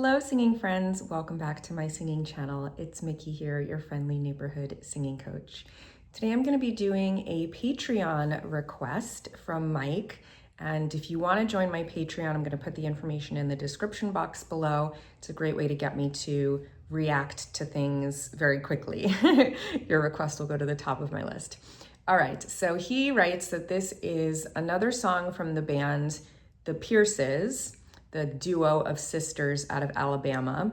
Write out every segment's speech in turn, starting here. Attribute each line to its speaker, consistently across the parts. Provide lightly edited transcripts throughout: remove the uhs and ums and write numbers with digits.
Speaker 1: Hello, singing friends. Welcome back to my singing channel. It's Mickey here, your friendly neighborhood singing coach. Today I'm going to be doing a Patreon request from Mike. And if you want to join my Patreon, I'm going to put the information in the description box below. It's a great way to get me to react to things very quickly. Your request will go to the top of my list. All right, so he writes that this is another song from the band The Pierces, the duo of sisters out of Alabama.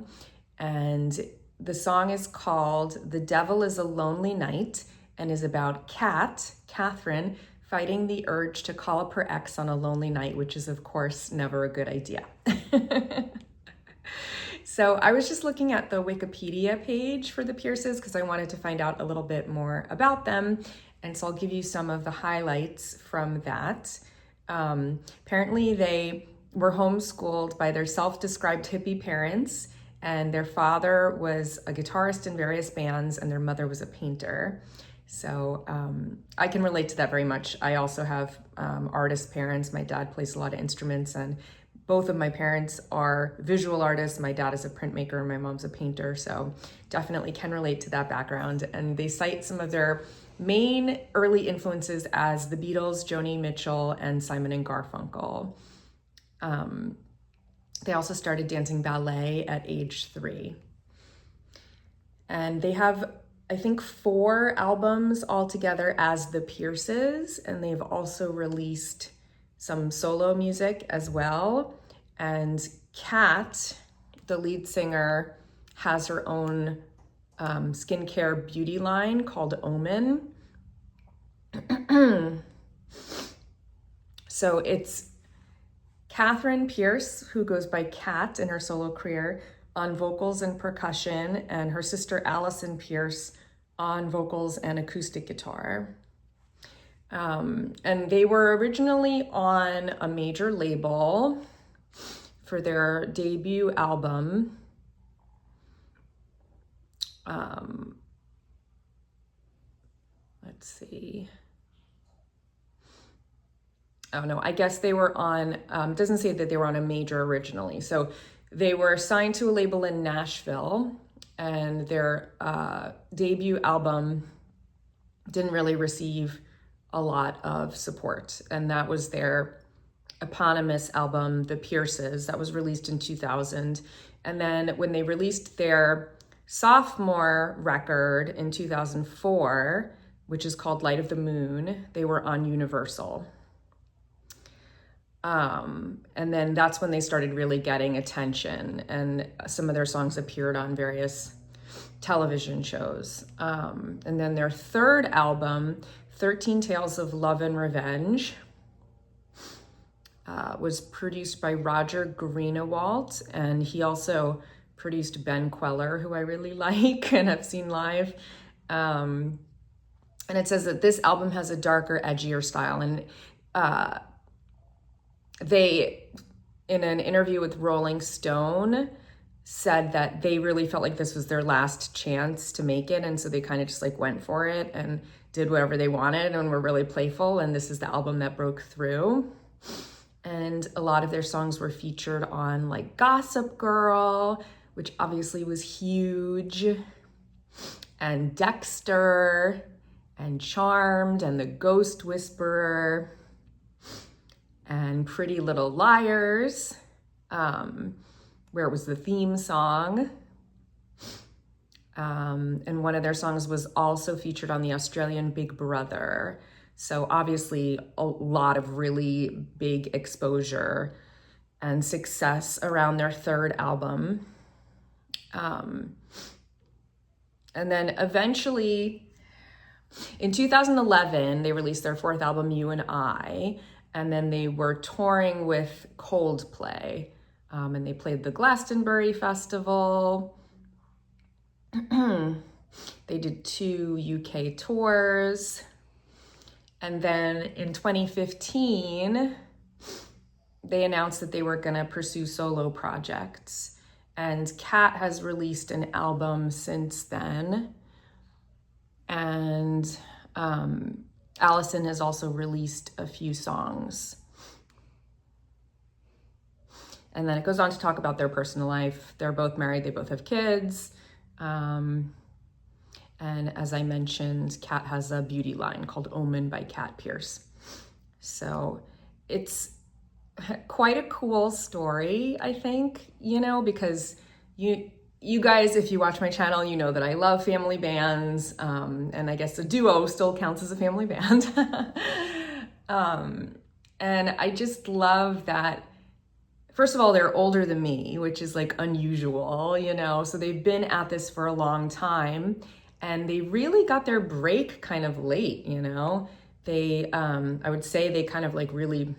Speaker 1: And the song is called The Devil is a Lonely Night and is about Catherine, fighting the urge to call up her ex on a lonely night, which is, of course, never a good idea. So I was just looking at the Wikipedia page for the Pierces because I wanted to find out a little bit more about them. And so I'll give you some of the highlights from that. Apparently they were homeschooled by their self-described hippie parents, and their father was a guitarist in various bands and their mother was a painter. So I can relate to that very much. I also have artist parents. My dad plays a lot of instruments, and both of my parents are visual artists. My dad is a printmaker and my mom's a painter, so definitely can relate to that background. And they cite some of their main early influences as the Beatles, Joni Mitchell, and Simon and Garfunkel. They also started dancing ballet at age 3. And they have, I think, 4 albums altogether as The Pierces, and they've also released some solo music as well. And Kat, the lead singer, has her own skincare beauty line called Omen. So it's Catherine Pierce, who goes by Kat in her solo career, on vocals and percussion, and her sister Allison Pierce on vocals and acoustic guitar. And they were originally on a major label for their debut album. Let's see. Oh no, I guess they were on, doesn't say that they were on a major originally. So they were signed to a label in Nashville, and their debut album didn't really receive a lot of support. And that was their eponymous album, The Pierces, that was released in 2000. And then when they released their sophomore record in 2004, which is called Light of the Moon, they were on Universal. And then that's when they started really getting attention, and some of their songs appeared on various television shows. And then their third album, 13 Tales of Love and Revenge, was produced by Roger Greenawalt, and he also produced Ben Queller, who I really like and have seen live. And it says that this album has a darker, edgier style, and they, in an interview with Rolling Stone, said that they really felt like this was their last chance to make it, and so they kind of just like went for it and did whatever they wanted and were really playful, and this is the album that broke through. And a lot of their songs were featured on like Gossip Girl, which obviously was huge, and Dexter, and Charmed, and The Ghost Whisperer, and Pretty Little Liars, where it was the theme song. And one of their songs was also featured on the Australian Big Brother. So obviously a lot of really big exposure and success around their third album. And then eventually in 2011, they released their 4th album, You and I, and then they were touring with Coldplay, and they played the Glastonbury Festival. They did 2 UK tours. And then in 2015, they announced that they were gonna pursue solo projects. And Kat has released an album since then. And Allison has also released a few songs. And then it goes on to talk about their personal life. They're both married, they both have kids. And as I mentioned, Kat has a beauty line called Omen by Kat Pierce. So it's quite a cool story, I think, you know, because you guys, if you watch my channel, you know that I love family bands, and I guess a duo still counts as a family band. And I just love that, first of all, they're older than me, which is like unusual, you know, so they've been at this for a long time, and they really got their break kind of late, you know. They, I would say they kind of like really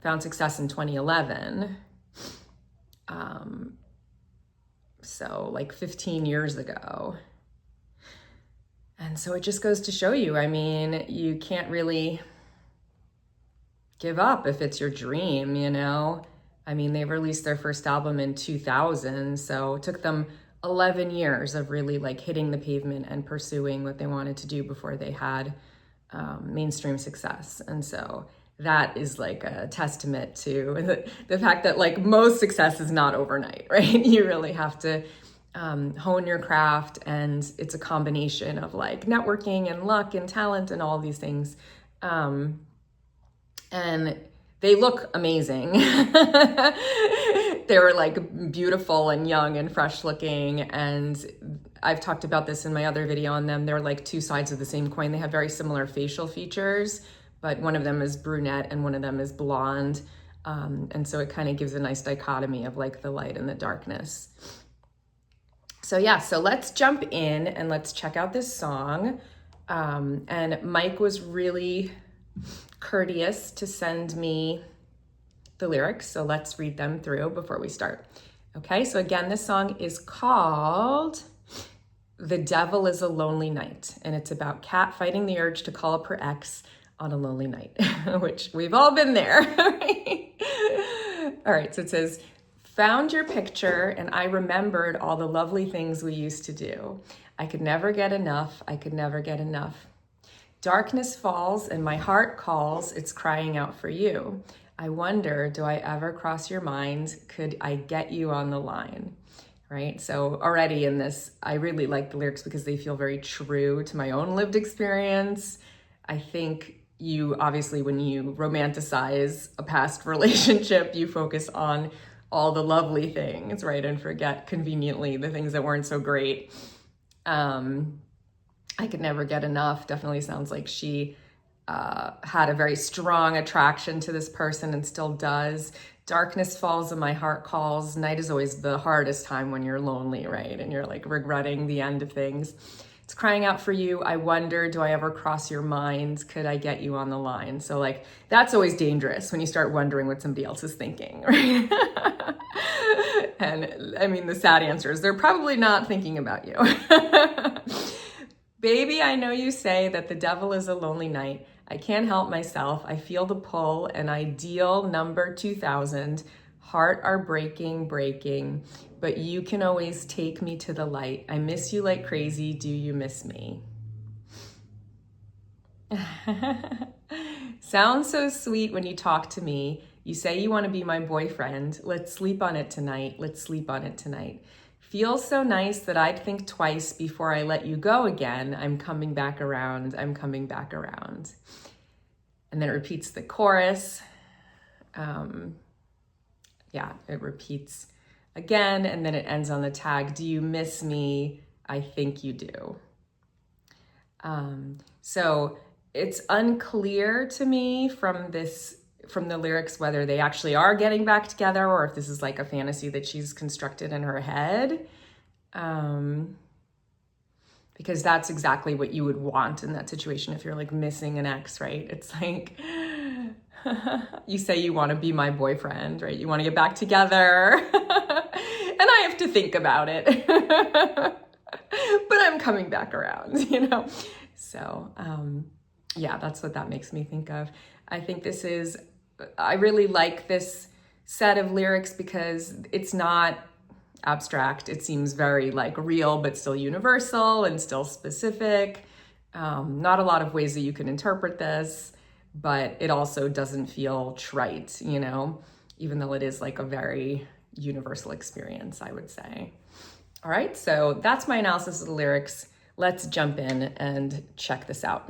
Speaker 1: found success in 2011. So like 15 years ago. And so it just goes to show you, I mean, you can't really give up if it's your dream, you know? I mean, they released their first album in 2000, so it took them 11 years of really like hitting the pavement and pursuing what they wanted to do before they had mainstream success. And so that is like a testament to the fact that like most success is not overnight, right? You really have to hone your craft, and it's a combination of like networking and luck and talent and all these things. And they look amazing. They were like beautiful and young and fresh looking. And I've talked about this in my other video on them. They're like two sides of the same coin. They have very similar facial features, but one of them is brunette and one of them is blonde. And so it kind of gives a nice dichotomy of like the light and the darkness. So yeah, so let's jump in and let's check out this song. And Mike was really courteous to send me the lyrics, so let's read them through before we start. Okay, so again, this song is called The Devil is a Lonely Night, and it's about Kat fighting the urge to call up her ex on a lonely night, which we've all been there. All right, so it says, found your picture and I remembered all the lovely things we used to do. I could never get enough, I could never get enough. Darkness falls and my heart calls, it's crying out for you. I wonder, do I ever cross your mind? Could I get you on the line? Right? So already in this, I really like the lyrics because they feel very true to my own lived experience. I think you, obviously, when you romanticize a past relationship, you focus on all the lovely things, right? And forget conveniently the things that weren't so great. I could never get enough definitely sounds like she had a very strong attraction to this person and still does. Darkness falls and my heart calls. Night is always the hardest time when you're lonely, right? And you're like regretting the end of things. It's crying out for you. I wonder, do I ever cross your mind? Could I get you on the line? So like, that's always dangerous when you start wondering what somebody else is thinking, right? And I mean, the sad answer is they're probably not thinking about you. Baby, I know you say that the devil is a lonely night. I can't help myself. I feel the pull, an ideal number 2000. Heart are breaking, but you can always take me to the light. I miss you like crazy. Do you miss me? Sounds so sweet when you talk to me. You say you want to be my boyfriend. Let's sleep on it tonight. Let's sleep on it tonight. Feels so nice that I'd think twice before I let you go again. I'm coming back around. I'm coming back around. And then it repeats the chorus. Yeah, it repeats again, and then it ends on the tag, do you miss me? I think you do. So it's unclear to me from the lyrics whether they actually are getting back together or if this is like a fantasy that she's constructed in her head. Because that's exactly what you would want in that situation if you're like missing an ex, right? It's like, you say you want to be my boyfriend, right? You want to get back together. And I have to think about it. But I'm coming back around, you know? So, yeah, that's what that makes me think of. I think I really like this set of lyrics because it's not abstract. It seems very like real, but still universal and still specific. Not a lot of ways that you can interpret this, but it also doesn't feel trite, you know? even though it is like a very universal experience, I would say. All right, so that's my analysis of the lyrics. Let's jump in and check this out.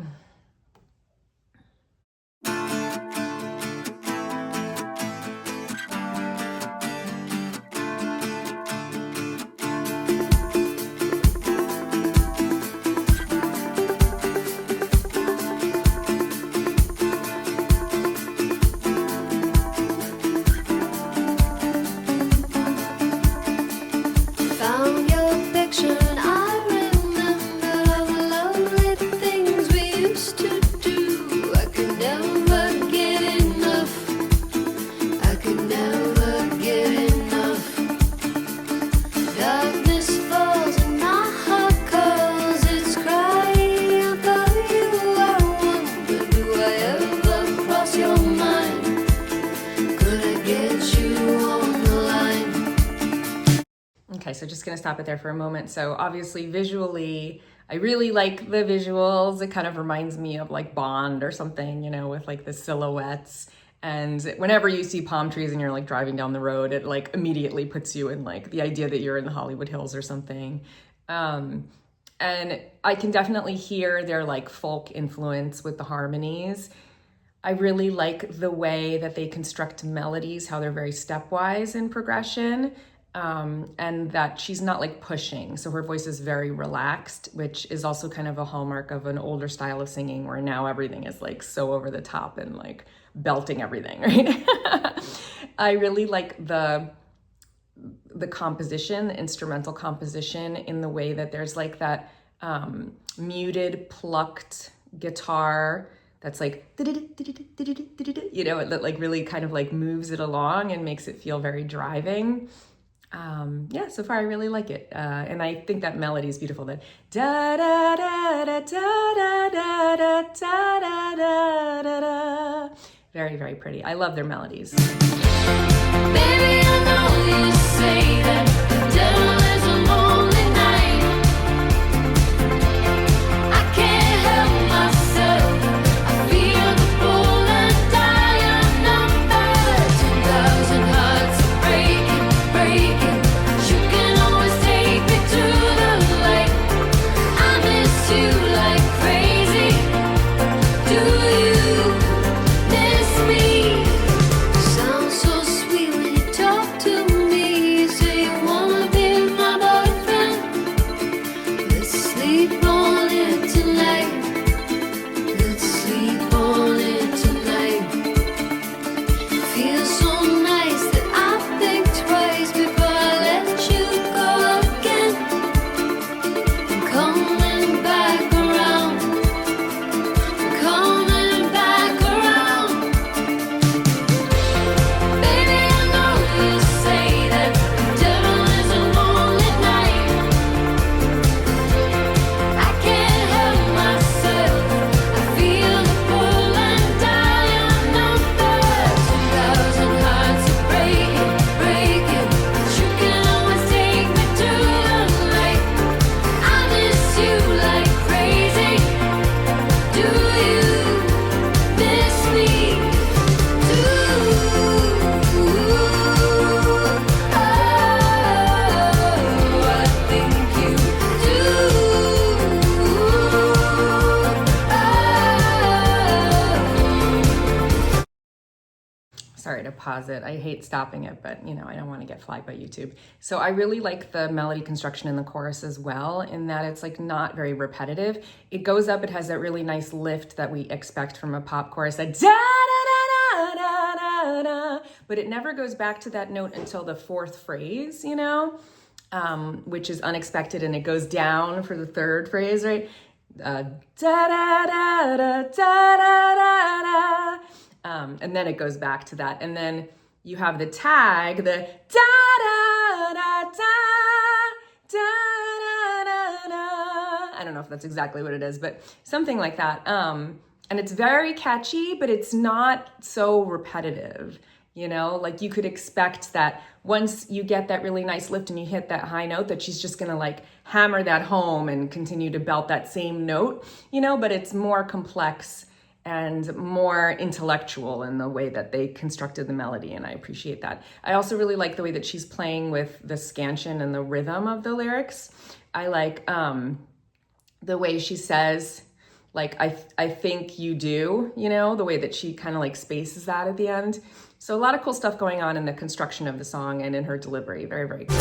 Speaker 1: Okay, so just gonna stop it there for a moment. So obviously visually, I really like the visuals. It kind of reminds me of like Bond or something, you know, with like the silhouettes. And whenever you see palm trees and you're like driving down the road, it like immediately puts you in like the idea that you're in the Hollywood Hills or something. And I can definitely hear their like folk influence with the harmonies. I really like the way that they construct melodies, how they're very stepwise in progression. And that she's not like pushing. So her voice is very relaxed, which is also kind of a hallmark of an older style of singing where now everything is like so over the top and like belting everything, right? I really like the composition, the instrumental composition, in the way that there's like that muted, plucked guitar that's like, you know, that like really kind of like moves it along and makes it feel very driving. Yeah, so far I really like it. And I think that melody is beautiful. That da da da da da da da da da da da da. Very, very pretty. I love their melodies. Baby, I know you say that the devil is a lonely night. I can't help myself. I feel the bull and die unnumbered. 2,000 hearts are breaking. You can always take me to the light. I miss you like crazy. Do you miss me? Sounds so sweet when you talk to me. You say you wanna be my boyfriend. Let's sleep on it tonight. Let's sleep on it tonight. Feels so nice that I think twice before I let you go again. I'm coming back around. I'm coming back around. Baby, I know you say that the devil is a lonely night. I can't help myself. I feel the pull and die unnumbered. 2,000 hearts are breaking. But you can always take me to the light. I miss you like crazy. Do you miss me too? Oh, I think you do. Sorry to pause it. I hate stopping it, but you know, I don't want to get flagged by YouTube. So I really like the melody construction in the chorus as well, in that it's like not very repetitive. It goes up, it has that really nice lift that we expect from a pop chorus, that da da da da da da, but it never goes back to that note until the fourth phrase, you know, which is unexpected, and it goes down for the third phrase, right? Da da da da da da da da. And then it goes back to that. And then you have the tag, the da da da da da da da da. I don't know if that's exactly what it is, but something like that. And it's very catchy, but it's not so repetitive. You know, like you could expect that once you get that really nice lift and you hit that high note, that she's just gonna like hammer that home and continue to belt that same note, you know, but it's more complex and more intellectual in the way that they constructed the melody, and I appreciate that. I also really like the way that she's playing with the scansion and the rhythm of the lyrics. I like the way she says, like, I think you do, you know, the way that she kind of like spaces that at the end. So a lot of cool stuff going on in the construction of the song and in her delivery. Very, very cool.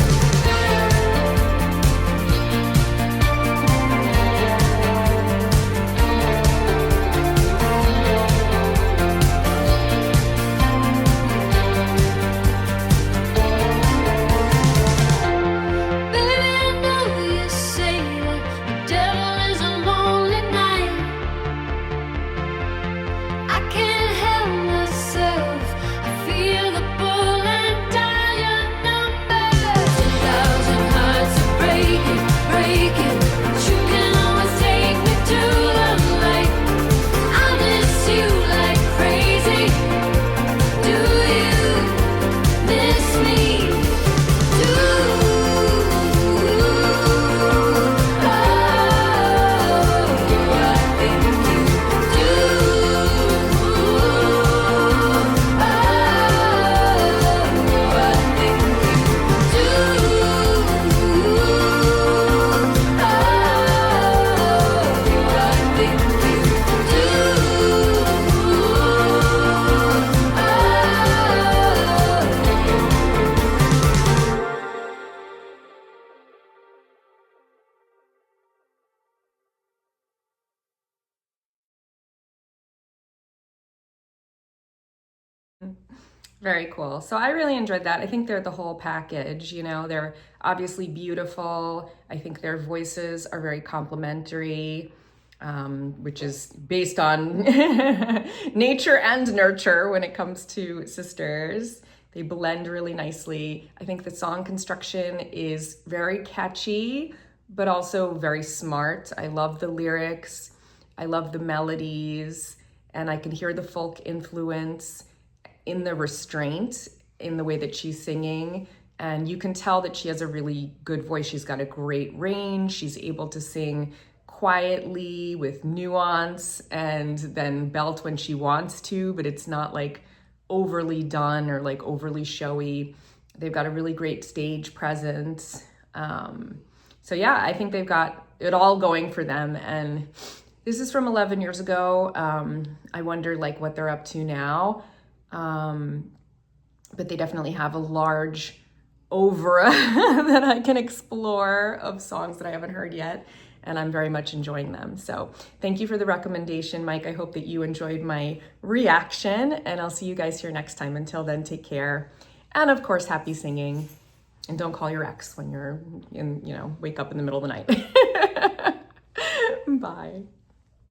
Speaker 1: Very cool. So I really enjoyed that. I think they're the whole package, you know, they're obviously beautiful. I think their voices are very complimentary, which is based on nature and nurture when it comes to sisters. They blend really nicely. I think the song construction is very catchy, but also very smart. I love the lyrics. I love the melodies, and I can hear the folk influence in the restraint in the way that she's singing. And you can tell that she has a really good voice. She's got a great range. She's able to sing quietly with nuance and then belt when she wants to, but it's not like overly done or like overly showy. They've got a really great stage presence. So yeah, I think they've got it all going for them. And this is from 11 years ago. I wonder like what they're up to now. But they definitely have a large oeuvre that I can explore of songs that I haven't heard yet, and I'm very much enjoying them. So thank you for the recommendation, Mike. I hope that you enjoyed my reaction, and I'll see you guys here next time. Until then, take care. And of course, happy singing. And don't call your ex when you're wake up in the middle of the night. Bye.